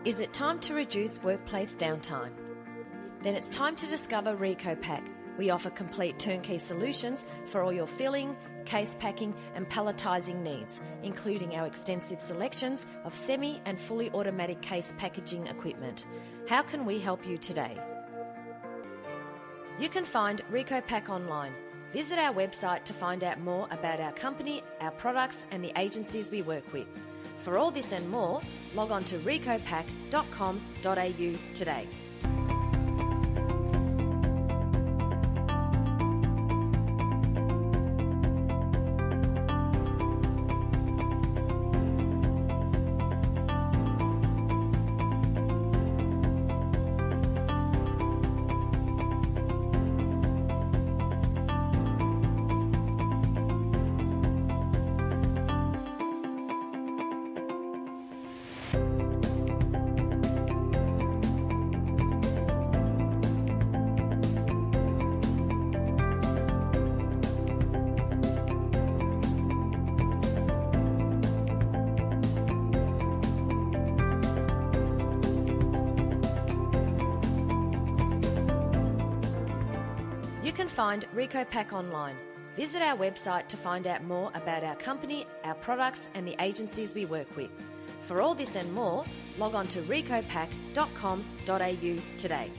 Is it time to reduce workplace downtime? Then it's time to discover RECOPAK. We offer complete turnkey solutions for all your filling, case packing and palletising needs, including our extensive selections of semi and fully automatic case packaging equipment. How can we help you today? You can find RECOPAK online. Visit our website to find out more about our company, our products and the agencies we work with. For all this and more, log on to recopak.com.au today. You can find RECOPAK online. Visit our website to find out more about our company, our products and the agencies we work with. For all this and more, log on to recopak.com.au today.